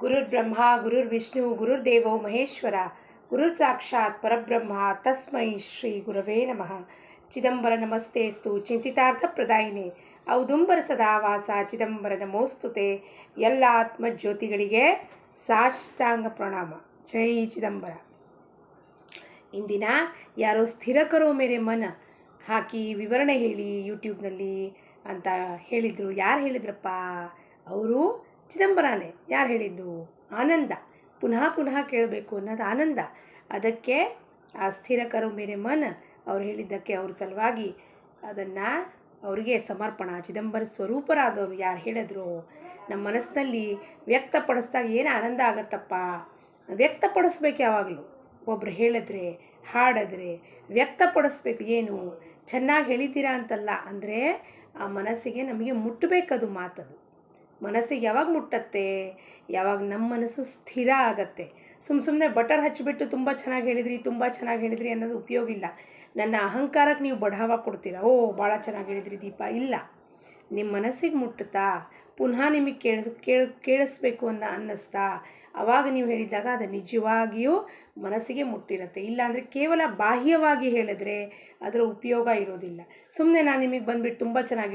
ಗುರುರ್ಬ್ರಹ್ಮ ಗುರುರ್ವಿಷ್ಣು ಗುರುರ್ದೇವೋ ಮಹೇಶ್ವರ ಗುರುರ್ ಸಾಕ್ಷಾತ್ ಪರಬ್ರಹ್ಮ ತಸ್ಮೈ ಶ್ರೀ ಗುರವೇ ನಮಃ. ಚಿದಂಬರ ನಮಸ್ತೇಸ್ತು ಚಿಂತಿತಾರ್ಥ ಪ್ರದಾಯಿನಿ ಔದುಂಬರ ಸದಾವಾಸ ಚಿದಂಬರ ನಮೋಸ್ತುತೆ. ಎಲ್ಲ ಆತ್ಮಜ್ಯೋತಿಗಳಿಗೆ ಸಾಷ್ಟಾಂಗ ಪ್ರಣಾಮ. ಜೈ ಚಿದಂಬರ. ಇಂದಿನ ಯಾರೋ ಸ್ಥಿರ ಕರೋ ಮೇರೆ ಮನ ಹಾಕಿ ವಿವರಣೆ ಹೇಳಿ ಯೂಟ್ಯೂಬ್ನಲ್ಲಿ ಅಂತ ಹೇಳಿದರು. ಯಾರು ಹೇಳಿದ್ರಪ್ಪ? ಅವರು ಚಿದಂಬರನೇ. ಯಾರು ಹೇಳಿದ್ದು? ಆನಂದ. ಪುನಃ ಪುನಃ ಕೇಳಬೇಕು ಅನ್ನೋದು ಆನಂದ. ಅದಕ್ಕೆ ಆ ಸ್ಥಿರ ಕರೋ ಮೇರೆ ಮನ ಅವ್ರು ಹೇಳಿದ್ದಕ್ಕೆ ಅವ್ರ ಸಲುವಾಗಿ ಅದನ್ನು ಅವರಿಗೆ ಸಮರ್ಪಣಾ. ಚಿದಂಬರ ಸ್ವರೂಪರಾದವರು ಯಾರು ಹೇಳಿದ್ರು, ನಮ್ಮ ಮನಸ್ಸಿನಲ್ಲಿ ವ್ಯಕ್ತಪಡಿಸಿದಾಗ ಏನು ಆನಂದ ಆಗತ್ತಪ್ಪ. ವ್ಯಕ್ತಪಡಿಸ್ಬೇಕು ಯಾವಾಗಲೂ. ಒಬ್ಬರು ಹೇಳಿದ್ರೆ, ಹಾಡಿದ್ರೆ ವ್ಯಕ್ತಪಡಿಸ್ಬೇಕು. ಏನು ಚೆನ್ನಾಗಿ ಹೇಳಿದ್ದೀರಾ ಅಂತಲ್ಲ, ಅಂದರೆ ಆ ಮನಸ್ಸಿಗೆ ನಮಗೆ ಮುಟ್ಟಬೇಕದು ಮಾತದು. ಮನಸ್ಸಿಗೆ ಯಾವಾಗ ಮುಟ್ಟತ್ತೆ? ಯಾವಾಗ ನಮ್ಮ ಮನಸ್ಸು ಸ್ಥಿರ ಆಗತ್ತೆ. ಸುಮ್ಮನೆ ಬಟರ್ ಹಚ್ಚಿಬಿಟ್ಟು ತುಂಬ ಚೆನ್ನಾಗಿ ಹೇಳಿದ್ರಿ ಅನ್ನೋದು ಉಪಯೋಗ ಇಲ್ಲ. ನನ್ನ ಅಹಂಕಾರಕ್ಕೆ ನೀವು ಬಢಾವ ಕೊಡ್ತೀರಾ, ಓ ಭಾಳ ಚೆನ್ನಾಗಿ ಹೇಳಿದ್ರಿ ದೀಪ. ಇಲ್ಲ, ನಿಮ್ಮ ಮನಸ್ಸಿಗೆ ಮುಟ್ಟುತ್ತಾ, ಪುನಃ ನಿಮಗೆ ಕೇಳಿಸ್ಬೇಕು ಅನ್ನಿಸ್ತಾ, ಆವಾಗ ನೀವು ಹೇಳಿದಾಗ ಅದು ನಿಜವಾಗಿಯೂ ಮನಸ್ಸಿಗೆ ಮುಟ್ಟಿರುತ್ತೆ. ಇಲ್ಲಾಂದರೆ ಕೇವಲ ಬಾಹ್ಯವಾಗಿ ಹೇಳಿದ್ರೆ ಅದರ ಉಪಯೋಗ ಇರೋದಿಲ್ಲ. ಸುಮ್ಮನೆ ನಾನು ನಿಮಗೆ ಬಂದುಬಿಟ್ಟು ತುಂಬ ಚೆನ್ನಾಗಿ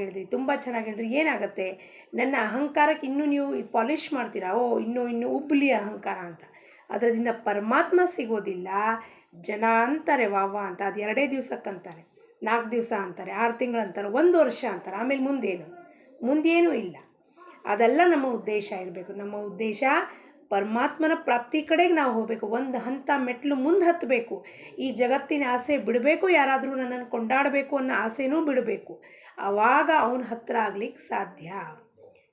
ಹೇಳಿದ್ರಿ ಏನಾಗುತ್ತೆ? ನನ್ನ ಅಹಂಕಾರಕ್ಕೆ ಇನ್ನೂ ನೀವು ಪಾಲಿಷ್ ಮಾಡ್ತೀರಾ, ಓ ಇನ್ನೂ ಉಬ್ಬಲಿ ಅಹಂಕಾರ ಅಂತ. ಅದರಿಂದ ಪರಮಾತ್ಮ ಸಿಗೋದಿಲ್ಲ. ಜನ ಅಂತಾರೆ ವಾವ ಅಂತ, ಅದು 2 ದಿವಸಕ್ಕಂತಾರೆ, 4 ದಿವಸ ಅಂತಾರೆ, 6 ತಿಂಗಳಂತಾರೆ, 1 ವರ್ಷ ಅಂತಾರೆ. ಆಮೇಲೆ ಮುಂದೇನೂ ಇಲ್ಲ. ಅದೆಲ್ಲ ನಮ್ಮ ಉದ್ದೇಶ ಇರಬೇಕು. ನಮ್ಮ ಉದ್ದೇಶ ಪರಮಾತ್ಮನ ಪ್ರಾಪ್ತಿ ಕಡೆಗೆ ನಾವು ಹೋಗಬೇಕು. ಒಂದು ಹಂತ ಮೆಟ್ಲು ಮುಂದೆ ಹತ್ತಬೇಕು. ಈ ಜಗತ್ತಿನ ಆಸೆ ಬಿಡಬೇಕು. ಯಾರಾದರೂ ನನ್ನನ್ನು ಕೊಂಡಾಡಬೇಕು ಅನ್ನೋ ಆಸೆನೂ ಬಿಡಬೇಕು. ಆವಾಗ ಅವನ ಹತ್ತಿರ ಆಗ್ಲಿಕ್ಕೆ ಸಾಧ್ಯ.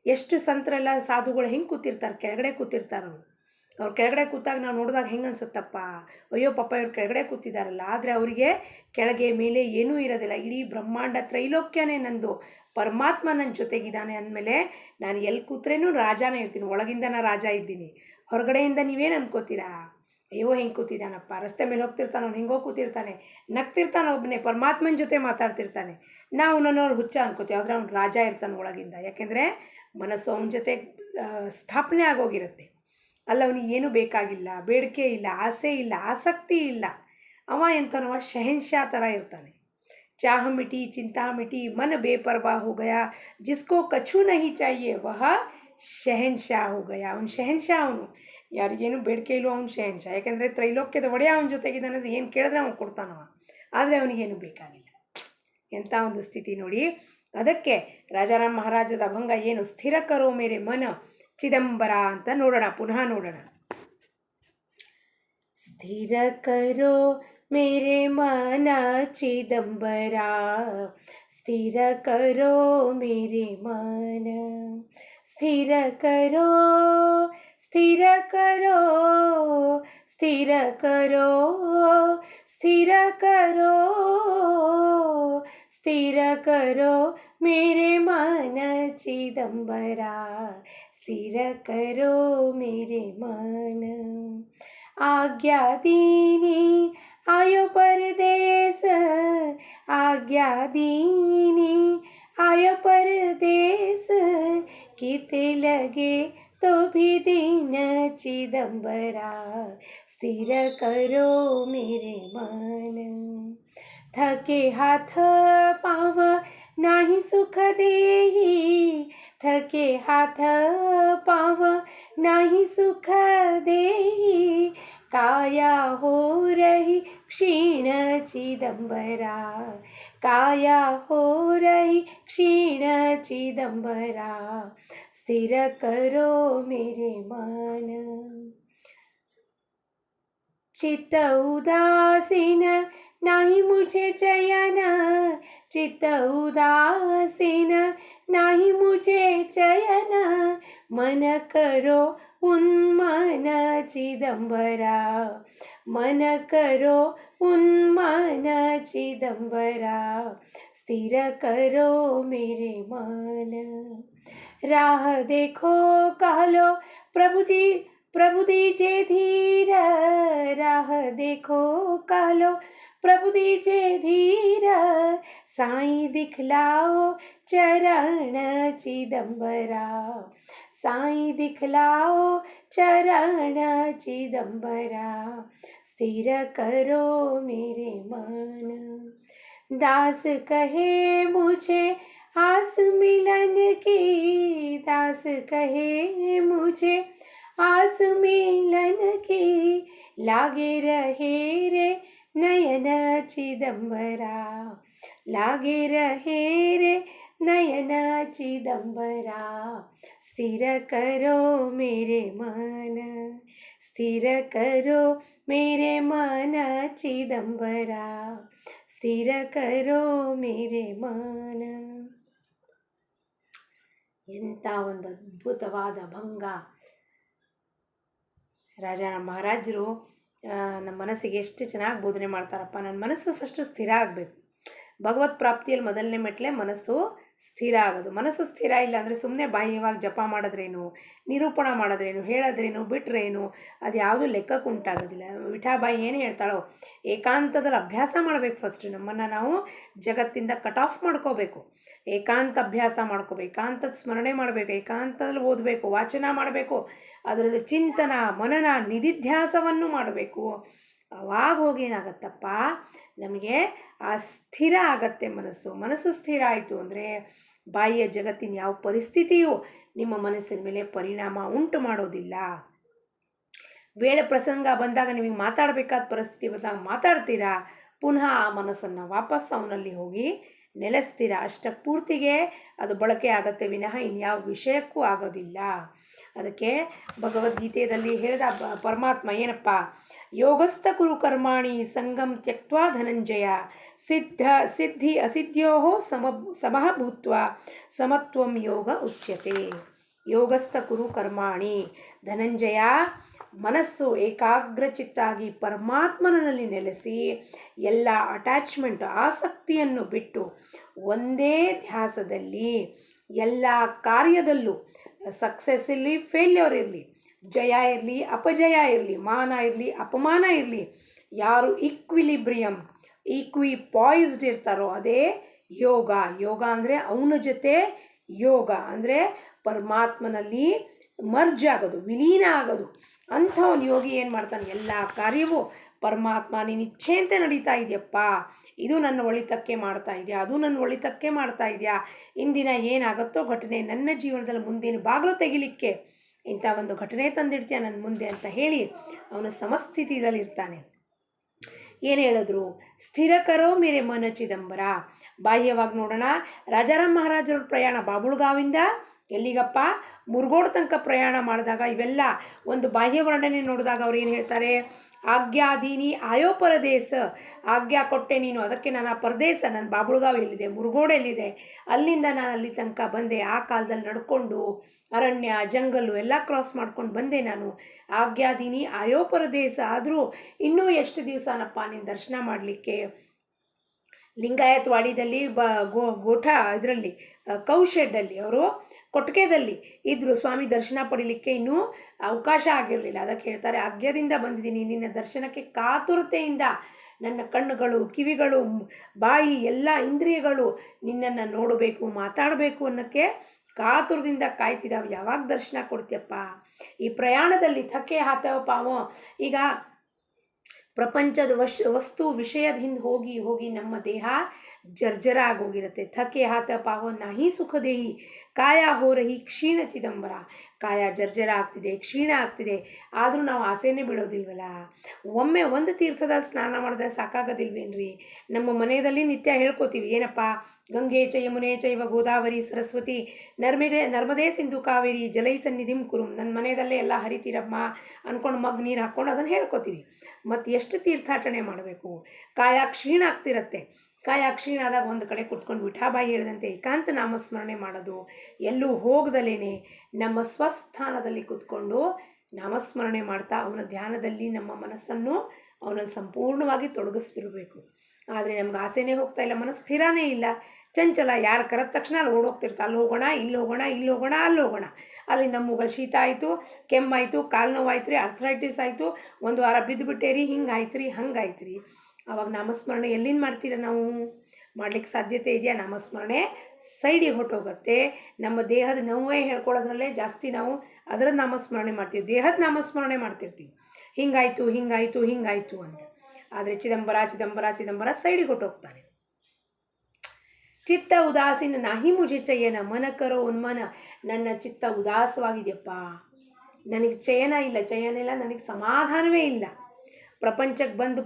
ಎಷ್ಟು ಸಂತರೆಲ್ಲ ಸಾಧುಗಳು ಹೆಂಗೆ ಕೂತಿರ್ತಾರೆ? ಕೆಳಗಡೆ ಕೂತಿರ್ತಾರೆ. ಅವ್ರು ಕೆಳಗಡೆ ಕೂತಾಗ ನಾವು ನೋಡಿದಾಗ ಹೆಂಗೆ ಅನ್ಸುತ್ತಪ್ಪ, ಅಯ್ಯೋ ಪಾಪ ಇವ್ರು ಕೆಳಗಡೆ ಕೂತಿದ್ದಾರಲ್ಲ. ಆದರೆ ಅವರಿಗೆ ಕೆಳಗೆ ಮೇಲೆ ಏನೂ ಇರೋದಿಲ್ಲ. ಇಡೀ ಬ್ರಹ್ಮಾಂಡ ತ್ರೈಲೋಕ್ಯನೇ ನಂದು, ಪರಮಾತ್ಮ ನನ್ನ ಜೊತೆಗಿದ್ದಾನೆ ಅಂದಮೇಲೆ ನಾನು ಎಲ್ಲಿ ಕೂತ್ರೇನು ರಾಜಾನೇ ಇರ್ತೀನಿ. ಒಳಗಿಂದ ನಾನು ರಾಜ ಇದ್ದೀನಿ. ಹೊರಗಡೆಯಿಂದ ನೀವೇನು ಅನ್ಕೋತೀರಾ? ಅಯ್ಯೋ ಹೆಂಗೆ ಕೂತಿದ್ದಾನಪ್ಪ, ರಸ್ತೆ ಮೇಲೆ ಹೋಗ್ತಿರ್ತಾನೆ, ಅವ್ನು ಹೆಂಗೋ ಕೂತಿರ್ತಾನೆ, ನಗ್ತಿರ್ತಾನೆ, ಒಬ್ಬನೇ ಪರಮಾತ್ಮನ ಜೊತೆ ಮಾತಾಡ್ತಿರ್ತಾನೆ. ನಾವು ನನ್ನವ್ರು ಹುಚ್ಚ ಅನ್ಕೋತೀವಿ. ಆದರೆ ಅವ್ನು ರಾಜ ಇರ್ತಾನೆ ಒಳಗಿಂದ. ಯಾಕೆಂದರೆ ಮನಸ್ಸು ಅವನ ಜೊತೆ ಸ್ಥಾಪನೆ ಆಗೋಗಿರುತ್ತೆ. ಅಲ್ಲ, ಅವನಿಗೆ ಏನೂ ಬೇಕಾಗಿಲ್ಲ, ಬೇಡಿಕೆ ಇಲ್ಲ, ಆಸೆ ಇಲ್ಲ, ಆಸಕ್ತಿ ಇಲ್ಲ. ಅವ ಎಂತನವ ಶಹನ್ಶಾ ಥರ ಇರ್ತಾನೆ. चाह मिटी चिंता मिटी मन बेपरवाह हो गया, जिसको कछु नहीं चाहिए वह ಶಹನ್ಶಾ हो गया. ಅವನು ಶಹನ್ಶಾ. ಅವನು ಯಾರಿಗೇನು ಬೇಡಿಕೆ ಇಲ್ಲೋ ಅವನು ಶಹನ್ಶಾ. ಯಾಕೆಂದರೆ ತ್ರೈಲೋಕ್ಯದ ಒಡೆಯ ಅವನ ಜೊತೆಗಿದ್ದಾನೆ. ಅಂದರೆ ಏನು ಕೇಳಿದ್ರೆ ಅವನು ಕೊಡ್ತಾನವ. ಆದರೆ ಅವನಿಗೇನು ಬೇಕಾಗಿಲ್ಲ. ಎಂಥ ಒಂದು ಸ್ಥಿತಿ ನೋಡಿ. ಅದಕ್ಕೆ ರಾಜಾರಾಮ್ ಮಹಾರಾಜದ ಅಭಂಗ ಏನು? ಸ್ಥಿರ ಕರೋ ಮೇರೆ ಮನ ಚಿದಂಬರ ಅಂತ ನೋಡೋಣ, ಪುನಃ ನೋಡೋಣ. ಸ್ಥಿರ ಕರೋ मेरे मन चिदंबरा, स्थिर करो मेरे मन, स्थिर करो स्थिर करो स्थिर करो स्थिर करो स्थिर करो मेरे मन चिदंबरा, स्थिर करो मेरे मन. आज्ञा दीनी आयो परदेस, आज्ञा दीनी आयो परदेस, किते लगे तो भी दीन चिदंबरा, स्थिर करो मेरे मन. थके हाथ पाव नाही सुख देही, थके हाथ पाव नाही सुख देही, काया हो रही क्षीण चिदंबरा, काया हो रही क्षीण चिदंबरा, स्थिर करो मेरे मन. चित्त उदासीन नाही मुझे चयन, चित्त उदासीन नाही मुझे चयन, मन करो उन्मन चिदंबरा, मन करो उन्मन चिदंबरा, स्थिर करो मेरे मन. राह देखो कहलो प्रभु दीजे धीर, राह देखो कहलो प्रभु दीजे धीर, साईं दिखलाओ चरण चिदंबरा, साईं दिखलाओ चरण चिदंबरा, स्थिर करो मेरे मन। दास कहे मुझे आस मिलन की, दास कहे मुझे आस मिलन की, लागे रहे रे नयन चिदंबरा, लागे रहे रे नयन चिदंबरा, स्थिर करो मेरे मन, स्थिर करो मेरे मन चिदंबरा, स्थिर करो मेरे मन. ಎಂಥ ಒಂದು ಅದ್ಭುತವಾದ ಭಂಗ. ರಾಜ ಮಹಾರಾಜರು ನಮ್ಮ ಮನಸ್ಸಿಗೆ ಎಷ್ಟು ಚೆನ್ನಾಗಿ ಬೋಧನೆ ಮಾಡ್ತಾರಪ್ಪ. ನನ್ನ ಮನಸ್ಸು ಫಸ್ಟು ಸ್ಥಿರ ಆಗಬೇಕು. ಭಗವತ್ ಪ್ರಾಪ್ತಿಯಲ್ಲಿ ಮೊದಲನೇ ಮೆಟ್ಲೆ ಮನಸ್ಸು ಸ್ಥಿರ ಆಗೋದು. ಮನಸ್ಸು ಸ್ಥಿರ ಇಲ್ಲ ಅಂದರೆ ಸುಮ್ಮನೆ ಬಾಹ್ಯವಾಗಿ ಜಪ ಮಾಡಿದ್ರೇನು, ನಿರೂಪಣ ಮಾಡಿದ್ರೇನು, ಹೇಳೋದ್ರೇನು, ಬಿಟ್ರೇನು, ಅದು ಯಾವುದೂ ಲೆಕ್ಕಕ್ಕೆ ಉಂಟಾಗೋದಿಲ್ಲ. ವಿಠಾಬಾಯಿ ಏನು ಹೇಳ್ತಾಳೋ, ಏಕಾಂತದಲ್ಲಿ ಅಭ್ಯಾಸ ಮಾಡಬೇಕು. ಫಸ್ಟ್ ನಮ್ಮನ್ನು ನಾವು ಜಗತ್ತಿಂದ ಕಟ್ ಆಫ್ ಮಾಡ್ಕೋಬೇಕು. ಏಕಾಂತ ಅಭ್ಯಾಸ ಮಾಡ್ಕೋಬೇಕು, ಏಕಾಂತದ ಸ್ಮರಣೆ ಮಾಡಬೇಕು, ಏಕಾಂತದಲ್ಲಿ ಓದಬೇಕು, ವಾಚನ ಮಾಡಬೇಕು, ಅದರಲ್ಲಿ ಚಿಂತನ ಮನನ ನಿಧಿಧ್ಯಾಸವನ್ನು ಮಾಡಬೇಕು. ಅವಾಗ ಹೋಗಿ ಏನಾಗತ್ತಪ್ಪ, ನಮಗೆ ಆ ಸ್ಥಿರ ಆಗತ್ತೆ ಮನಸ್ಸು. ಮನಸ್ಸು ಸ್ಥಿರ ಆಯಿತು ಅಂದರೆ ಬಾಹ್ಯ ಜಗತ್ತಿನ ಯಾವ ಪರಿಸ್ಥಿತಿಯೂ ನಿಮ್ಮ ಮನಸ್ಸಿನ ಮೇಲೆ ಪರಿಣಾಮ ಉಂಟು ಮಾಡೋದಿಲ್ಲ. ವೇಳೆ ಪ್ರಸಂಗ ಬಂದಾಗ ನಿಮಗೆ ಮಾತಾಡಬೇಕಾದ ಪರಿಸ್ಥಿತಿ ಬಂದಾಗ ಮಾತಾಡ್ತೀರಾ, ಪುನಃ ಆ ಮನಸ್ಸನ್ನು ವಾಪಸ್ ಅವನಲ್ಲಿ ಹೋಗಿ ನೆಲೆಸ್ತೀರ. ಅಷ್ಟಕ್ಕೆ ಪೂರ್ತಿಗೆ ಅದು ಬಳಕೆ ಆಗತ್ತೆ ವಿನಃ ಇನ್ಯಾವ ವಿಷಯಕ್ಕೂ ಆಗೋದಿಲ್ಲ. ಅದಕ್ಕೆ ಭಗವದ್ಗೀತೆಯಲ್ಲಿ ಹೇಳಿದ ಪರಮಾತ್ಮ ಏನಪ್ಪ, ಯೋಗಸ್ಥ ಕುರು ಕರ್ಮಾಣಿ ಸಂಗಂ ತ್ಯಕ್ತ್ವಾ ಧನಂಜಯ, ಸಿದ್ಧಿ ಅಸಿದ್ಧ್ಯೋ ಸಮಃ ಭೂತ್ವ ಸಮತ್ವಂ ಯೋಗ ಉಚ್ಯತೆ. ಯೋಗಸ್ಥ ಕುರು ಕರ್ಮಾಣಿ, ಧನಂಜಯ ಮನಸ್ಸು ಏಕಾಗ್ರಚಿತ್ತಾಗಿ ಪರಮಾತ್ಮನಲ್ಲಿ ನೆಲೆಸಿ ಎಲ್ಲ ಅಟ್ಯಾಚ್ಮೆಂಟ್ ಆಸಕ್ತಿಯನ್ನು ಬಿಟ್ಟು ಒಂದೇ ಧ್ಯಾಸದಲ್ಲಿ ಎಲ್ಲ ಕಾರ್ಯದಲ್ಲೂ ಸಕ್ಸಸ್ ಇರಲಿ ಫೇಲ್ಯೂರ್ ಇರಲಿ, ಜಯ ಇರಲಿ ಅಪಜಯ ಇರಲಿ, ಮಾನ ಇರಲಿ ಅಪಮಾನ ಇರಲಿ, ಯಾರು ಈಕ್ವಿ ಪಾಯ್ಸ್ಡ್ ಇರ್ತಾರೋ ಅದೇ ಯೋಗ. ಯೋಗ ಅಂದರೆ ಅವನ ಜೊತೆ ಯೋಗ ಅಂದರೆ ಪರಮಾತ್ಮನಲ್ಲಿ ಮರ್ಜ್ ಆಗೋದು, ವಿಲೀನ ಆಗೋದು. ಅಂಥ ಒಂದು ಯೋಗಿ ಏನು ಮಾಡ್ತಾನೆ, ಎಲ್ಲ ಕಾರ್ಯವೂ ಪರಮಾತ್ಮ ನೀನು ಇಚ್ಛೆಯಂತೆ ನಡೀತಾ ಇದೆಯಪ್ಪ, ಇದು ನನ್ನ ಒಳಿತಕ್ಕೆ ಮಾಡ್ತಾ ಇದೆಯಾ, ಅದು ನನ್ನ ಒಳಿತಕ್ಕೆ ಮಾಡ್ತಾ ಇದೆಯಾ, ಇಂದಿನ ಏನಾಗುತ್ತೋ ಘಟನೆ ನನ್ನ ಜೀವನದಲ್ಲಿ ಮುಂದಿನ ಬಾಗಿಲು ತೆಗಿಲಿಕ್ಕೆ ಇಂಥ ಒಂದು ಘಟನೆ ತಂದಿಡ್ತೀಯ ನನ್ನ ಮುಂದೆ ಅಂತ ಹೇಳಿ ಅವನು ಸಮಸ್ಥಿತಿಯಲ್ಲಿರ್ತಾನೆ. ಏನು ಹೇಳಿದ್ರು, ಸ್ಥಿರ ಕರೋ ಮೇರೆ ಮನ ಚಿದಂಬರ. ಬಾಹ್ಯವಾಗಿ ನೋಡೋಣ, ರಾಜಾರಾಮ್ ಮಹಾರಾಜರ ಪ್ರಯಾಣ ಬಾಬುಳ್ಗಾವಿಂದ ಎಲ್ಲಿಗಪ್ಪ, ಮುರುಗೋಡು ತನಕ ಪ್ರಯಾಣ ಮಾಡಿದಾಗ ಇವೆಲ್ಲ ಒಂದು ಬಾಹ್ಯ ವರ್ಣನೆ ನೋಡಿದಾಗ ಅವ್ರು ಏನು ಹೇಳ್ತಾರೆ, ಆಜ್ಞಾದೀನಿ ಆಯೋ ಪರದೇಶ, ಆಜ್ಞಾ ಕೊಟ್ಟೆ ನೀನು, ಅದಕ್ಕೆ ನಾನು ಆ ಪರದೇಶ, ನನ್ನ ಬಾಬುಳ್ಗಾವ್ ಎಲ್ಲಿದೆ, ಮುರುಗೋಡು ಎಲ್ಲಿದೆ, ಅಲ್ಲಿಂದ ನಾನು ಅಲ್ಲಿ ತನಕ ಬಂದೆ. ಆ ಕಾಲದಲ್ಲಿ ನಡ್ಕೊಂಡು ಅರಣ್ಯ ಜಂಗಲ್ಲು ಎಲ್ಲ ಕ್ರಾಸ್ ಮಾಡ್ಕೊಂಡು ಬಂದೆ ನಾನು. ಆಜ್ಞಾದೀನಿ ಆಯೋ ಪರದೇಶ, ಆದರೂ ಇನ್ನೂ ಎಷ್ಟು ದಿವಸನಪ್ಪ ನೀನು ದರ್ಶನ ಮಾಡಲಿಕ್ಕೆ. ಲಿಂಗಾಯತ್ ವಾಡಿದಲ್ಲಿ ಗೋಠ ಇದರಲ್ಲಿ ಕೌಶೆಡ್ಡಲ್ಲಿ ಅವರು ಕೊಟ್ಟಿಗೆದಲ್ಲಿ ಇದ್ದರು, ಸ್ವಾಮಿ ದರ್ಶನ ಪಡೀಲಿಕ್ಕೆ ಇನ್ನೂ ಅವಕಾಶ ಆಗಿರಲಿಲ್ಲ. ಅದಕ್ಕೆ ಹೇಳ್ತಾರೆ, ಆಜ್ಞದಿಂದ ಬಂದಿದ್ದೀನಿ, ನಿನ್ನ ದರ್ಶನಕ್ಕೆ ಕಾತುರತೆಯಿಂದ ನನ್ನ ಕಣ್ಣುಗಳು ಕಿವಿಗಳು ಬಾಯಿ ಎಲ್ಲ ಇಂದ್ರಿಯಗಳು ನಿನ್ನನ್ನು ನೋಡಬೇಕು ಮಾತಾಡಬೇಕು ಅನ್ನೋಕ್ಕೆ ಕಾತುರದಿಂದ ಕಾಯ್ತಿದ್ದಾವೆ. ಯಾವಾಗ ದರ್ಶನ ಕೊಡ್ತೀಯಪ್ಪ. ಈ ಪ್ರಯಾಣದಲ್ಲಿ ಥಕ್ಕೆ ಹಾತವಪ್ಪ ಅವ. ಈಗ ಪ್ರಪಂಚದ ವಸ್ತು ವಿಷಯದ ಹಿಂದೆ ಹೋಗಿ ಹೋಗಿ ನಮ್ಮ ದೇಹ ಜರ್ಜರ ಆಗೋಗಿರುತ್ತೆ. ಥಕ್ಕೆ ಹಾತ ಪಾವ ನಾಹಿ ಸುಖದೇಹಿ, ಕಾಯ ಹೋ ರಹಿ ಕ್ಷೀಣ ಚಿದಂಬರ. ಕಾಯ ಜರ್ಜರ ಆಗ್ತಿದೆ, ಕ್ಷೀಣ ಆಗ್ತಿದೆ, ಆದರೂ ನಾವು ಆಸೆನೇ ಬಿಡೋದಿಲ್ವಲ್ಲ. ಒಮ್ಮೆ ಒಂದು ತೀರ್ಥದಲ್ಲಿ ಸ್ನಾನ ಮಾಡಿದ್ರೆ ಸಾಕಾಗೋದಿಲ್ವೇನ್ರಿ. ನಮ್ಮ ಮನೆಯಲ್ಲಿ ನಿತ್ಯ ಹೇಳ್ಕೊತೀವಿ, ಏನಪ್ಪ, ಗಂಗೆ ಚ ಯಮುನೆ ಚೈವ ಗೋದಾವರಿ ಸರಸ್ವತಿ ನರ್ಮದೇ ಸಿಂಧು ಕಾವೇರಿ ಜಲೈ ಸನ್ನಿಧಿಂ ಕುರುಂ. ನನ್ನ ಮನೆಯಲ್ಲೇ ಎಲ್ಲ ಹರಿತೀರಮ್ಮ ಅಂದ್ಕೊಂಡು ಮಗ್ ನೀರು ಹಾಕ್ಕೊಂಡು ಅದನ್ನು ಹೇಳ್ಕೊತೀವಿ. ಮತ್ತು ಎಷ್ಟು ತೀರ್ಥಾಟನೆ ಮಾಡಬೇಕು. ಕಾಯ ಕ್ಷೀಣ ಆಗ್ತಿರತ್ತೆ. ಕಾಯ ಕ್ಷೀಣ ಆದಾಗ ಒಂದು ಕಡೆ ಕುತ್ಕೊಂಡು ವಿಠಾಬಾಯಿ ಹೇಳಿದಂತೆ ಏಕಾಂತ ನಾಮಸ್ಮರಣೆ ಮಾಡೋದು, ಎಲ್ಲೂ ಹೋಗದಲೇ ನಮ್ಮ ಸ್ವಸ್ಥಾನದಲ್ಲಿ ಕುತ್ಕೊಂಡು ನಾಮಸ್ಮರಣೆ ಮಾಡ್ತಾ ಅವನ ಧ್ಯಾನದಲ್ಲಿ ನಮ್ಮ ಮನಸ್ಸನ್ನು ಅವನಲ್ಲಿ ಸಂಪೂರ್ಣವಾಗಿ ತೊಡಗಿಸ್ಬಿರಬೇಕು. ಆದರೆ ನಮ್ಗೆ ಆಸೆನೇ ಹೋಗ್ತಾ ಇಲ್ಲ, ಮನಸ್ಸು ಸ್ಥಿರನೇ ಇಲ್ಲ, ಚಂಚಲ. ಯಾರು ಕರೆದ ತಕ್ಷಣ ಅಲ್ಲಿ ಓಡೋಗ್ತಿರ್ತಾ, ಅಲ್ಲಿ ಹೋಗೋಣ ಇಲ್ಲಿ ಹೋಗೋಣ ಇಲ್ಲಿ ಹೋಗೋಣ ಅಲ್ಲಿ ಹೋಗೋಣ. ಅಲ್ಲಿಂದ ಮೂಗಲ್ ಶೀತ ಆಯಿತು, ಕೆಮ್ಮಾಯಿತು, ಕಾಲು ನೋವಾಯ್ತು ರೀ, ಅರ್ಥರೈಟಿಸ್ ಆಯಿತು, ಒಂದು ವಾರ ಬಿದ್ದುಬಿಟ್ಟೇರಿ, ಹಿಂಗೆ ಆಯ್ತು ರೀ ಹಂಗೆ ಆಯ್ತು ರೀ. ಆವಾಗ ನಾಮಸ್ಮರಣೆ ಎಲ್ಲಿಂದ ಮಾಡ್ತೀರ ನಾವು? ಮಾಡಲಿಕ್ಕೆ ಸಾಧ್ಯತೆ ಇದೆಯಾ? ನಾಮಸ್ಮರಣೆ ಸೈಡಿಗೆ ಹೊಟ್ಟೋಗುತ್ತೆ. ನಮ್ಮ ದೇಹದ ನೋವೇ ಹೇಳ್ಕೊಳ್ಳೋದ್ರಲ್ಲೇ ಜಾಸ್ತಿ ನಾವು ಅದರ ನಾಮಸ್ಮರಣೆ ಮಾಡ್ತೀವಿ, ದೇಹದ ನಾಮಸ್ಮರಣೆ ಮಾಡ್ತಿರ್ತೀವಿ, ಹಿಂಗಾಯಿತು ಹಿಂಗಾಯಿತು ಹಿಂಗಾಯಿತು ಅಂತ. ಆದರೆ ಚಿದಂಬರ ಚಿದಂಬರ ಚಿದಂಬರ ಸೈಡಿಗೆ ಹೊಟ್ಟೋಗ್ತಾನೆ. ಚಿತ್ತ ಉದಾಸೀನ ನಾಹಿ ಮುಜೆ ಚಯನ ಮನ ಕರೋ ಉನ್ಮನ. ನನ್ನ ಚಿತ್ತ ಉದಾಸವಾಗಿದೆಯಪ್ಪ, ನನಗೆ ಚಯನ ಇಲ್ಲ, ನನಗೆ ಸಮಾಧಾನವೇ ಇಲ್ಲ. ಪ್ರಪಂಚಕ್ಕೆ ಬಂದು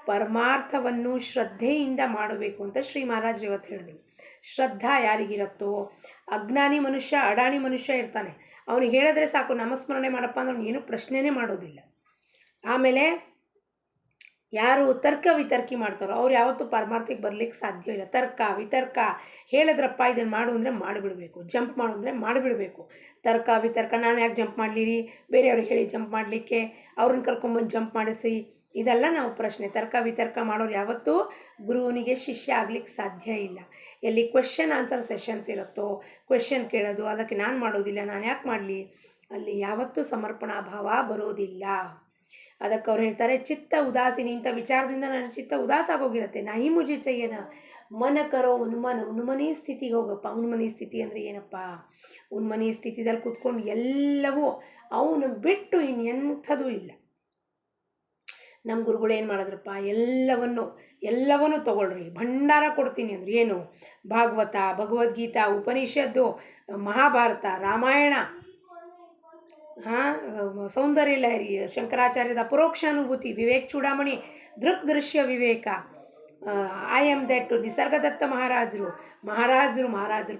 ಪರಮಾರ್ಥವನ್ನು ಶ್ರದ್ಧೆಯಿಂದ ಮಾಡಬೇಕು ಅಂತ ಶ್ರೀ ಮಹಾರಾಜರು ಇವತ್ತು ಹೇಳಿದ್ರು. ಶ್ರದ್ಧಾ ಯಾರಿಗಿರುತ್ತೋ, ಅಜ್ಞಾನಿ ಮನುಷ್ಯ ಅಡಾಣಿ ಮನುಷ್ಯ ಇರ್ತಾನೆ, ಅವನಿಗೆ ಹೇಳಿದ್ರೆ ಸಾಕು ನಾಮಸ್ಮರಣೆ ಮಾಡಪ್ಪ ಅಂದ್ರೆ ಅವ್ನು ಏನೂ ಪ್ರಶ್ನೆನೇ ಮಾಡೋದಿಲ್ಲ. ಆಮೇಲೆ ಯಾರು ತರ್ಕ ವಿತರ್ಕಿ ಮಾಡ್ತಾರೋ ಅವ್ರು ಯಾವತ್ತೂ ಪರಮಾರ್ಥಕ್ಕೆ ಬರಲಿಕ್ಕೆ ಸಾಧ್ಯ ಇಲ್ಲ. ತರ್ಕ ವಿತರ್ಕ ಹೇಳಿದ್ರಪ್ಪ ಇದನ್ನು ಮಾಡು ಅಂದರೆ ಮಾಡಿಬಿಡಬೇಕು, ಜಂಪ್ ಮಾಡು ಅಂದರೆ ಮಾಡಿಬಿಡಬೇಕು. ತರ್ಕ ವಿತರ್ಕ, ನಾನು ಯಾಕೆ ಜಂಪ್ ಮಾಡಲಿರಿ, ಬೇರೆಯವ್ರಿಗೆ ಹೇಳಿ ಜಂಪ್ ಮಾಡಲಿಕ್ಕೆ, ಅವ್ರನ್ನ ಕರ್ಕೊಂಬಂದು ಜಂಪ್ ಮಾಡಿಸಿ, ಇದೆಲ್ಲ ನಾವು ಪ್ರಶ್ನೆ. ತರ್ಕ ವಿತರ್ಕ ಮಾಡೋರು ಯಾವತ್ತೂ ಗುರುವನಿಗೆ ಶಿಷ್ಯ ಆಗ್ಲಿಕ್ಕೆ ಸಾಧ್ಯ ಇಲ್ಲ. ಎಲ್ಲಿ ಕ್ವೆಶ್ಚನ್ ಆನ್ಸರ್ ಸೆಷನ್ಸ್ ಇರುತ್ತೋ, ಕ್ವೆಶ್ಚನ್ ಕೇಳೋದು, ಅದಕ್ಕೆ ನಾನು ಮಾಡೋದಿಲ್ಲ, ನಾನು ಯಾಕೆ ಮಾಡಲಿ, ಅಲ್ಲಿ ಯಾವತ್ತೂ ಸಮರ್ಪಣಾ ಭಾವ ಬರೋದಿಲ್ಲ. ಅದಕ್ಕೆ ಅವ್ರು ಹೇಳ್ತಾರೆ ಚಿತ್ತ ಉದಾಸೀನಿ, ಇಂಥ ವಿಚಾರದಿಂದ ನನ್ನ ಚಿತ್ತ ಉದಾಸ ಆಗೋಗಿರುತ್ತೆ. ನಾಹಿ ಮುಜಿ ಚಯ್ಯನ ಮನ ಕರೋ ಉನ್ಮನಿ ಸ್ಥಿತಿಗೆ ಹೋಗಪ್ಪ. ಉನ್ಮನಿ ಸ್ಥಿತಿ ಅಂದರೆ ಏನಪ್ಪ? ಉನ್ಮನಿ ಸ್ಥಿತಿದಲ್ಲಿ ಕೂತ್ಕೊಂಡು ಎಲ್ಲವೂ ಅವನು ಬಿಟ್ಟು ಇನ್ನೆಂಥದೂ ಇಲ್ಲ. ನಮ್ಮ ಗುರುಗಳು ಏನು ಮಾಡಿದ್ರಪ್ಪ, ಎಲ್ಲವನ್ನೂ ತೊಗೊಳ್ರಿ, ಭಂಡಾರ ಕೊಡ್ತೀನಿ ಅಂದ್ರೆ ಏನು? ಭಾಗವತ, ಭಗವದ್ಗೀತಾ, ಉಪನಿಷತ್ತು, ಮಹಾಭಾರತ, ರಾಮಾಯಣ, ಸೌಂದರ್ಯ ಲಹರಿ, ಶಂಕರಾಚಾರ್ಯದ ಅಪರೋಕ್ಷಾನುಭೂತಿ, ವಿವೇಕ್ ಚೂಡಾಮಣಿ, ದೃಕ್ ದೃಶ್ಯ ವಿವೇಕ, ಐ ಆಮ್ ದಟ್, ನಿಸರ್ಗದತ್ತ ಮಹಾರಾಜರು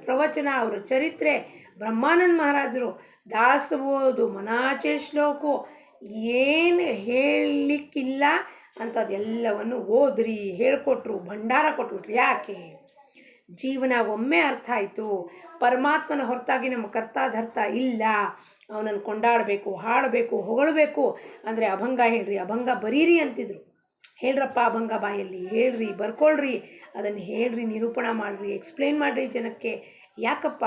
ಪ್ರವಚನ, ಅವರ ಚರಿತ್ರೆ, ಬ್ರಹ್ಮಾನಂದ ಮಹಾರಾಜರು, ದಾಸಬೋಧು, ಮನಾಚೆ ಶ್ಲೋಕು, ಏನು ಹೇಳಲಿಕ್ಕಿಲ್ಲ ಅಂಥದ್ದೆಲ್ಲವನ್ನು ಓದ್ರಿ, ಹೇಳಿಕೊಟ್ರು, ಭಂಡಾರ ಕೊಟ್ಬಿಟ್ರು. ಯಾಕೆ? ಜೀವನ ಒಮ್ಮೆ ಅರ್ಥ ಆಯಿತು, ಪರಮಾತ್ಮನ ಹೊರತಾಗಿ ನಮ್ಮ ಕರ್ತಾಧರ್ತ ಇಲ್ಲ, ಅವನನ್ನು ಕೊಂಡಾಡಬೇಕು, ಹಾಡಬೇಕು, ಹೊಗಳಬೇಕು ಅಂದರೆ ಅಭಂಗ ಹೇಳ್ರಿ, ಅಭಂಗ ಬರೀರಿ ಅಂತಿದ್ರು. ಹೇಳ್ರಪ್ಪ ಅಭಂಗ ಬಾಯಲ್ಲಿ ಹೇಳ್ರಿ, ಬರ್ಕೊಳ್ರಿ, ಅದನ್ನು ಹೇಳ್ರಿ, ನಿರೂಪಣೆ ಮಾಡಿರಿ, ಎಕ್ಸ್ಪ್ಲೇನ್ ಮಾಡಿರಿ ಜನಕ್ಕೆ. ಯಾಕಪ್ಪ?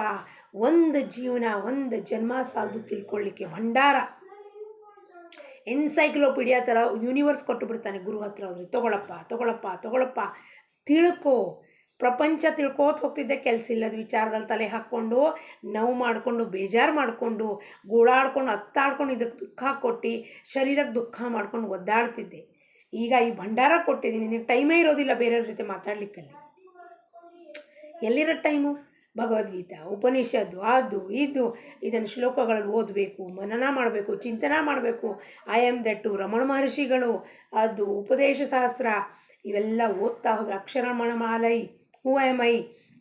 ಒಂದು ಜೀವನ, ಒಂದು ಜನ್ಮ ಸಾಲದು ತಿಳ್ಕೊಳ್ಳಿಕ್ಕೆ. ಭಂಡಾರ ಎನ್ಸೈಕ್ಲೋಪೀಡಿಯಾ ಥರ ಯೂನಿವರ್ಸ್ ಕೊಟ್ಟು ಬಿಡ್ತಾನೆ ಗುರು ಹತ್ರ ಹೋದ್ರಿ. ತೊಗೊಳಪ್ಪ ತಿಳ್ಕೊ. ಪ್ರಪಂಚ ತಿಳ್ಕೋತ ಹೋಗ್ತಿದ್ದೆ, ಕೆಲಸ ಇಲ್ಲದ ವಿಚಾರದಲ್ಲಿ ತಲೆ ಹಾಕ್ಕೊಂಡು, ನೋವು ಮಾಡಿಕೊಂಡು, ಬೇಜಾರು ಮಾಡಿಕೊಂಡು, ಗೋಳಾಡ್ಕೊಂಡು, ಅತ್ತಾಡ್ಕೊಂಡು, ಇದಕ್ಕೆ ದುಃಖ ಕೊಟ್ಟು, ಶರೀರಕ್ಕೆ ದುಃಖ ಮಾಡ್ಕೊಂಡು ಒದ್ದಾಡ್ತಿದ್ದೆ. ಈಗ ಈ ಭಂಡಾರ ಕೊಟ್ಟಿದ್ದೀನಿ, ನಿನಗೆ ಟೈಮೇ ಇರೋದಿಲ್ಲ ಬೇರೆಯವ್ರ ಜೊತೆ ಮಾತಾಡ್ಲಿಕ್ಕಲ್ಲಿ. ಎಲ್ಲಿರೋ ಟೈಮು? ಭಗವದ್ಗೀತಾ, ಉಪನಿಷತ್ತು, ಅದು ಇದು, ಇದನ್ನು ಶ್ಲೋಕಗಳಲ್ಲಿ ಓದಬೇಕು, ಮನನ ಮಾಡಬೇಕು, ಚಿಂತನೆ ಮಾಡಬೇಕು. ಐ ಆಮ್ ದಟ್ಟು, ರಮಣ ಮಹರ್ಷಿಗಳು, ಅದು ಉಪದೇಶ ಶಾಸ್ತ್ರ, ಇವೆಲ್ಲ ಓದ್ತಾ ಹೋದ್ರೆ, ಅಕ್ಷರಮಣಮಾಲೈ, ಹೂ ಆಮ್ ಐ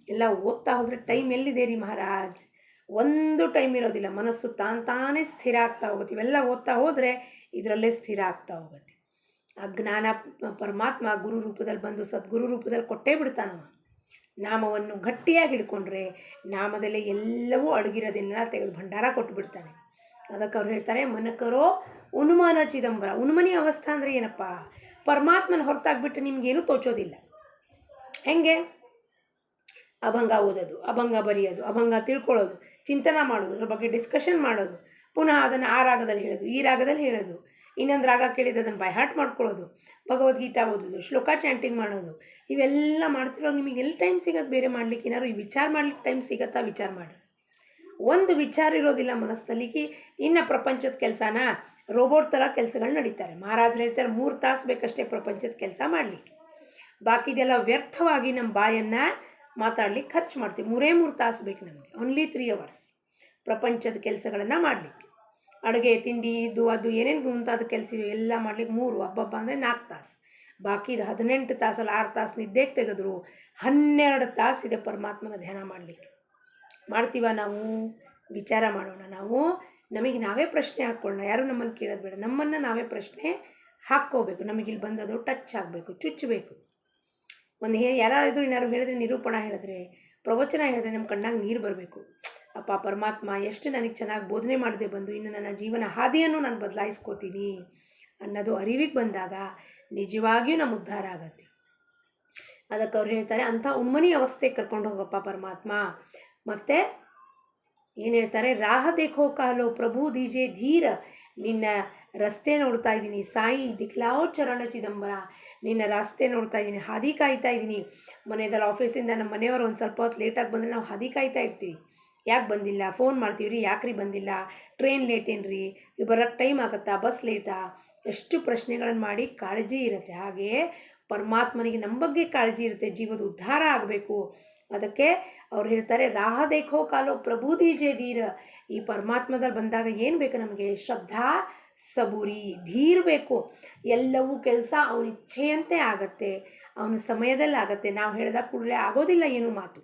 ಎಲ್ಲ ಓದ್ತಾ ಹೋದರೆ ಟೈಮ್ ಎಲ್ಲಿದೆ ರೀ ಮಹಾರಾಜ್? ಒಂದು ಟೈಮ್ ಇರೋದಿಲ್ಲ. ಮನಸ್ಸು ತಾನೇ ಸ್ಥಿರ ಆಗ್ತಾ ಹೋಗುತ್ತೆ. ಇವೆಲ್ಲ ಓದ್ತಾ ಹೋದರೆ ಇದರಲ್ಲೇ ಸ್ಥಿರ ಆಗ್ತಾ ಹೋಗುತ್ತೆ. ಆ ಜ್ಞಾನ ಪರಮಾತ್ಮ ಗುರು ರೂಪದಲ್ಲಿ ಬಂದು ಸದ್ಗುರು ರೂಪದಲ್ಲಿ ಕೊಟ್ಟೇ ಬಿಡ್ತಾನವ. ನಾಮವನ್ನು ಗಟ್ಟಿಯಾಗಿ ಹಿಡ್ಕೊಂಡ್ರೆ ನಾಮದಲ್ಲಿ ಎಲ್ಲವೂ ಅಡಗಿರೋದನ್ನೆಲ್ಲ ತೆಗೆದು ಭಂಡಾರ ಕೊಟ್ಟು ಬಿಡ್ತಾನೆ. ಅದಕ್ಕೆ ಅವ್ರು ಹೇಳ್ತಾರೆ ಮನಕರೋ ಉನ್ಮನ ಚಿದಂಬರ. ಉನ್ಮನಿ ಅವಸ್ಥಾ ಅಂದರೆ ಏನಪ್ಪ? ಪರಮಾತ್ಮನ ಹೊರತಾಗ್ಬಿಟ್ಟು ನಿಮಗೇನು ತೋಚೋದಿಲ್ಲ. ಹೆಂಗೆ? ಅಭಂಗ ಓದೋದು, ಅಭಂಗ ಬರೆಯೋದು, ಅಭಂಗ ತಿಳ್ಕೊಳ್ಳೋದು, ಚಿಂತನೆ ಮಾಡೋದು, ಅದ್ರ ಬಗ್ಗೆ ಡಿಸ್ಕಷನ್ ಮಾಡೋದು, ಪುನಃ ಅದನ್ನು ಆ ರಾಗದಲ್ಲಿ ಹೇಳೋದು, ಈ ರಾಗದಲ್ಲಿ ಹೇಳೋದು, ಇನ್ನೊಂದು ರಾಗ ಕೇಳಿದ್ದು ಅದನ್ನು ಬೈ ಹಾರ್ಟ್ ಮಾಡ್ಕೊಳ್ಳೋದು, ಭಗವದ್ಗೀತಾ ಓದೋದು, ಶ್ಲೋಕ ಚಾಂಟಿಂಗ್ ಮಾಡೋದು, ಇವೆಲ್ಲ ಮಾಡ್ತಿರೋ ನಿಮಗೆ ಎಲ್ಲಿ ಟೈಮ್ ಸಿಗೋದು ಬೇರೆ ಮಾಡಲಿಕ್ಕೆ? ಏನಾದ್ರು ಈ ವಿಚಾರ ಮಾಡ್ಲಿಕ್ಕೆ ಟೈಮ್ ಸಿಗತ್ತಾ? ವಿಚಾರ ಮಾಡಿ. ಒಂದು ವಿಚಾರ ಇರೋದಿಲ್ಲ ಮನಸ್ಸಿನಲ್ಲಿ. ಇನ್ನು ಪ್ರಪಂಚದ ಕೆಲಸನ ರೋಬೋಟ್ ಥರ ಕೆಲಸಗಳು ನಡೀತಾರೆ. ಮಹಾರಾಜರು ಹೇಳ್ತಾರೆ 3 ತಾಸು ಬೇಕಷ್ಟೇ ಪ್ರಪಂಚದ ಕೆಲಸ ಮಾಡಲಿಕ್ಕೆ, ಬಾಕಿದೆಲ್ಲ ವ್ಯರ್ಥವಾಗಿ ನಮ್ಮ ಬಾಯನ್ನು ಮಾತಾಡ್ಲಿಕ್ಕೆ ಖರ್ಚು ಮಾಡ್ತೀವಿ. 3 ತಾಸು ಬೇಕು ನಮಗೆ, ಓನ್ಲಿ 3 hours ಪ್ರಪಂಚದ ಕೆಲಸಗಳನ್ನು ಮಾಡಲಿಕ್ಕೆ. ಅಡುಗೆ ತಿಂಡಿ ಇದು ಅದು ಏನೇನು ಮುಂತಾದ ಕೆಲಸ ಎಲ್ಲ ಮಾಡ್ಲಿಕ್ಕೆ 3, ಹಬ್ಬ ಅಂದರೆ 4 ತಾಸು. ಬಾಕಿದು 18 ತಾಸಲ್ಲಿ 6 ತಾಸು ನಿದ್ದೆಗೆ ತೆಗೆದ್ರು 12 ತಾಸಿದೆ ಪರಮಾತ್ಮನ ಧ್ಯಾನ ಮಾಡಲಿಕ್ಕೆ. ಮಾಡ್ತೀವ ನಾವು? ವಿಚಾರ ಮಾಡೋಣ. ನಮಗೆ ನಾವೇ ಪ್ರಶ್ನೆ ಹಾಕ್ಕೊಳ್ಳೋಣ. ಯಾರು ನಮ್ಮನ್ನು ಕೇಳೋದು ಬೇಡ, ನಮ್ಮನ್ನು ನಾವೇ ಪ್ರಶ್ನೆ ಹಾಕ್ಕೋಬೇಕು. ನಮಗಿಲ್ಲಿ ಬಂದದು ಟಚ್ ಆಗಬೇಕು, ಚುಚ್ಚಬೇಕು. ಯಾರಾದರೂ ಏನಾದ್ರು ಹೇಳಿದ್ರೆ, ನಿರೂಪಣ ಹೇಳಿದ್ರೆ, ಪ್ರವಚನ ಹೇಳಿದ್ರೆ ನಮ್ಮ ಕಣ್ಣಾಗ ನೀರು ಬರಬೇಕು. ಅಪ್ಪ ಪರಮಾತ್ಮ ಎಷ್ಟು ನನಗೆ ಚೆನ್ನಾಗಿ ಬೋಧನೆ ಮಾಡದೆ ಬಂದು ಇನ್ನು ನನ್ನ ಜೀವನ ಹಾದಿಯನ್ನು ನಾನು ಬದಲಾಯಿಸ್ಕೋತೀನಿ ಅನ್ನೋದು ಅರಿವಿಗೆ ಬಂದಾಗ ನಿಜವಾಗಿಯೂ ನಮ್ಮ ಉದ್ಧಾರ ಆಗತ್ತೆ. ಅದಕ್ಕೆ ಅವ್ರು ಹೇಳ್ತಾರೆ ಅಂಥ ಉನ್ಮನಿ ಅವಸ್ಥೆಗೆ ಕರ್ಕೊಂಡು ಹೋಗಪ್ಪ ಪರಮಾತ್ಮ. ಮತ್ತು ಏನು ಹೇಳ್ತಾರೆ? ರಾಹ ದೇಖೋ ಕಾಲೋ ಪ್ರಭು ದೀಜೆ ಧೀರ. ನಿನ್ನ ರಸ್ತೆ ನೋಡ್ತಾ ಇದ್ದೀನಿ, ಸಾಯಿ ದಿಕ್ಲಾओ ಚರಣ ಚಿದಂಬರ, ನಿನ್ನ ರಸ್ತೆ ನೋಡ್ತಾ ಇದ್ದೀನಿ, ಹಾದಿ ಕಾಯ್ತಾ ಇದ್ದೀನಿ. ಮನೆಯಲ್ಲಿ ಆಫೀಸಿಂದ ನಮ್ಮ ಮನೆಯವರು ಒಂದು ಸ್ವಲ್ಪ ಹೊತ್ತು ಲೇಟಾಗಿ ಬಂದರೆ ನಾವು ಹಾದಿ ಕಾಯ್ತಾ ಇರ್ತೀವಿ, ಯಾಕೆ ಬಂದಿಲ್ಲ, ಫೋನ್ ಮಾಡ್ತೀವಿ ರೀ, ಯಾಕೆ ರೀ ಬಂದಿಲ್ಲ, ಟ್ರೈನ್ ಲೇಟ್ ಏನ್ರಿ, ಬರೋಕ್ಕೆ ಟೈಮ್ ಆಗುತ್ತಾ, ಬಸ್ ಲೇಟಾ, ಎಷ್ಟು ಪ್ರಶ್ನೆಗಳನ್ನು ಮಾಡಿ ಕಾಳಜಿ ಇರುತ್ತೆ. ಹಾಗೆಯೇ ಪರಮಾತ್ಮನಿಗೆ ನಮ್ಮ ಬಗ್ಗೆ ಕಾಳಜಿ ಇರುತ್ತೆ, ಜೀವದ ಉದ್ಧಾರ ಆಗಬೇಕು. ಅದಕ್ಕೆ ಅವ್ರು ಹೇಳ್ತಾರೆ, ರಾಹ ದೇಖೋ ಕಾಲೋ ಪ್ರಭು ದೀಜೆ ಧೀರ. ಈ ಪರಮಾತ್ಮದಲ್ಲಿ ಬಂದಾಗ ಏನು ಬೇಕು ನಮಗೆ? ಶ್ರದ್ಧಾ ಸಬೂರಿ, ಧೀರ್ ಬೇಕು. ಎಲ್ಲವೂ ಕೆಲಸ ಅವನ ಇಚ್ಛೆಯಂತೆ ಆಗತ್ತೆ, ಅವನ ಸಮಯದಲ್ಲಿ ಆಗತ್ತೆ. ನಾವು ಹೇಳಿದಾಗ ಕೂಡಲೇ ಆಗೋದಿಲ್ಲ ಏನು ಮಾತು,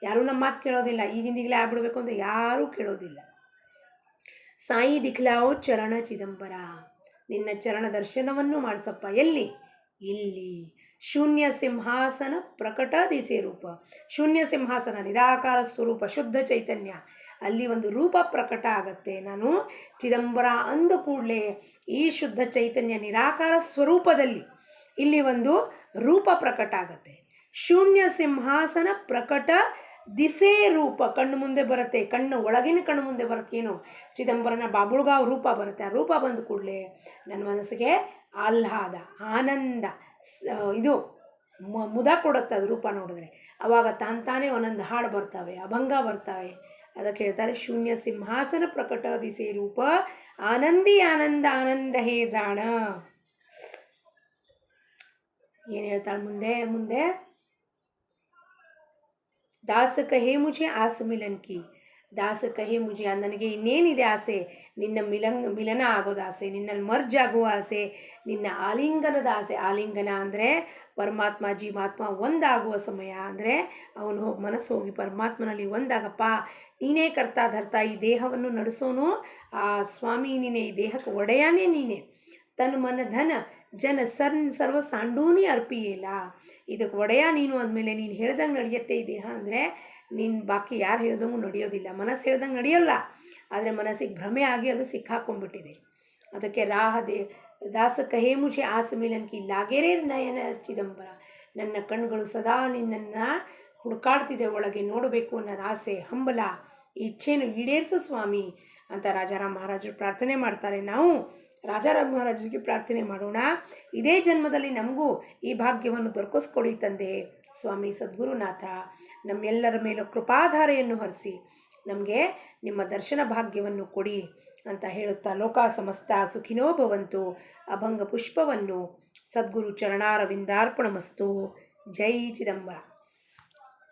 ಯಾರೂ ನಮ್ಮ ಮಾತು ಕೇಳೋದಿಲ್ಲ. ಈಗಿಂದೀಗಲೇ ಆಗ್ಬಿಡ್ಬೇಕು ಅಂತ ಯಾರೂ ಕೇಳೋದಿಲ್ಲ. ಸಾಯಿ ದಿಕ್ಲಾओ ಚರಣ ಚಿದಂಬರ, ನಿನ್ನ ಚರಣ ದರ್ಶನವನ್ನು ಮಾಡಿಸಪ್ಪ. ಎಲ್ಲಿ? ಇಲ್ಲಿ. ಶೂನ್ಯ ಸಿಂಹಾಸನ ಪ್ರಕಟ ದಿಸೆ ರೂಪ. ಶೂನ್ಯ ಸಿಂಹಾಸನ, ನಿರಾಕಾರ ಸ್ವರೂಪ, ಶುದ್ಧ ಚೈತನ್ಯ, ಅಲ್ಲಿ ಒಂದು ರೂಪ ಪ್ರಕಟ ಆಗತ್ತೆ. ನಾನು ಚಿದಂಬರ ಅಂದ ಕೂಡಲೇ ಈ ಶುದ್ಧ ಚೈತನ್ಯ ನಿರಾಕಾರ ಸ್ವರೂಪದಲ್ಲಿ ಇಲ್ಲಿ ಒಂದು ರೂಪ ಪ್ರಕಟ ಆಗತ್ತೆ. ಶೂನ್ಯ ಸಿಂಹಾಸನ ಪ್ರಕಟ ದಿಸೆ ರೂಪ, ಕಣ್ಣು ಮುಂದೆ ಬರುತ್ತೆ, ಕಣ್ಣು ಒಳಗಿನ ಕಣ್ಣು ಮುಂದೆ ಬರುತ್ತೆ. ಏನು? ಚಿದಂಬರನ ಬಾಬುಳ್ಗಾವ್ ರೂಪ ಬರುತ್ತೆ. ಆ ರೂಪ ಬಂದ ಕೂಡಲೇ ನನ್ನ ಮನಸ್ಸಿಗೆ ಆಹ್ಲಾದ, ಆನಂದ, ಇದು ಮುದ ಕೊಡುತ್ತೆ. ಅದು ರೂಪ ನೋಡಿದ್ರೆ ಆವಾಗ ತಾನೇ ಒಂದೊಂದು ಹಾಡು ಬರ್ತವೆ, ಅಭಂಗ ಬರ್ತವೆ. ಅದಕ್ಕೆ ಹೇಳ್ತಾರೆ, ಶೂನ್ಯ ಸಿಂಹಾಸನ ಪ್ರಕಟ ದಿಸೆ ರೂಪ, ಆನಂದಿ ಆನಂದ ಆನಂದ ಹೇ ಜಾಣ. ಏನು ಹೇಳ್ತಾಳೆ ಮುಂದೆ? ದಾಸ ಕಹೆ ಮುझे ಆಸ ಮಿಲನ್ ಕಿ, ದಾಸ ಕಹೆ ಮುझे, ನನಗೆ ಇನ್ನೇನಿದೆ ಆಸೆ? ನಿನ್ನ ಮಿಲನ ಆಗೋದು ಆಸೆ, ನಿನ್ನಲ್ಲಿ ಮರ್ಜ್ ಆಗುವ ಆಸೆ, ನಿನ್ನ ಆಲಿಂಗನದ ಆಸೆ. ಆಲಿಂಗನ ಅಂದರೆ ಪರಮಾತ್ಮ ಜೀವಾತ್ಮ ಒಂದಾಗುವ ಸಮಯ, ಅಂದರೆ ಅವನು ಮನಸ್ಸು ಹೋಗಿ ಪರಮಾತ್ಮನಲ್ಲಿ ಒಂದಾಗಪ್ಪ. ನೀನೇ ಕರ್ತಾ ಧರ್ತಾ, ಈ ದೇಹವನ್ನು ನಡೆಸೋನು ಆ ಸ್ವಾಮಿ ನೀನೇ, ಈ ದೇಹಕ್ಕೆ ಒಡೆಯಾನೇ ನೀನೇ. ತನ್ ಮನ ಧನ ಜನ ಸರ್ವ ಸಾಂಡೂನಿ ಅರ್ಪಿಯೇಲ, ಇದಕ್ಕೆ ಒಡೆಯ ನೀನು ಅಂದಮೇಲೆ ನೀನು ಹೇಳ್ದಂಗೆ ನಡೆಯುತ್ತೆ ಈ ದೇಹ. ಅಂದರೆ ನೀನು ಬಾಕಿ ಯಾರು ಹೇಳ್ದಂಗೂ ನಡೆಯೋದಿಲ್ಲ, ಮನಸ್ಸು ಹೇಳ್ದಂಗೆ ನಡೆಯೋಲ್ಲ. ಆದರೆ ಮನಸ್ಸಿಗೆ ಭ್ರಮೆ ಆಗಿ ಅದು ಸಿಕ್ಕಾಕೊಂಡ್ಬಿಟ್ಟಿದೆ. ಅದಕ್ಕೆ ದಾಸ ಕಹೇ ಮುझे ಆಸ ಮಿಲನ್ ಕಿ, ಲಾಗೆರೇ ನಯನ ಚಿದಂಬರ, ನನ್ನ ಕಣ್ಣುಗಳು ಸದಾ ನಿನ್ನನ್ನು ಹುಡುಕಾಡ್ತಿದೆ, ಒಳಗೆ ನೋಡಬೇಕು ಅನ್ನೋದು ಆಸೆ, ಹಂಬಲ, ಇಚ್ಛೆಯನ್ನು ಈಡೇರಿಸು ಸ್ವಾಮಿ ಅಂತ ರಾಜಾರಾಮ್ ಮಹಾರಾಜರು ಪ್ರಾರ್ಥನೆ ಮಾಡ್ತಾರೆ. ನಾವು ರಾಜಾರಾಮ್ ಮಹಾರಾಜರಿಗೆ ಪ್ರಾರ್ಥನೆ ಮಾಡೋಣ, ಇದೇ ಜನ್ಮದಲ್ಲಿ ನಮಗೂ ಈ ಭಾಗ್ಯವನ್ನು ದೊರಕಿಸ್ಕೊಡಿ ತಂದೆ. ಸ್ವಾಮಿ ಸದ್ಗುರುನಾಥ ನಮ್ಮೆಲ್ಲರ ಮೇಲೂ ಕೃಪಾಧಾರೆಯನ್ನು ಹರಿಸಿ ನಮಗೆ ನಿಮ್ಮ ದರ್ಶನ ಭಾಗ್ಯವನ್ನು ಕೊಡಿ ಅಂತ ಹೇಳುತ್ತಾ, ಲೋಕ ಸಮಸ್ತ ಸುಖಿನೋ ಭವಂತು ಅಭಂಗ ಪುಷ್ಪವನ್ನು ಸದ್ಗುರು ಚರಣಾರವಿಂದಾರ್ಪಣಮಸ್ತು. ಜೈ ಚಿದಂಬರ.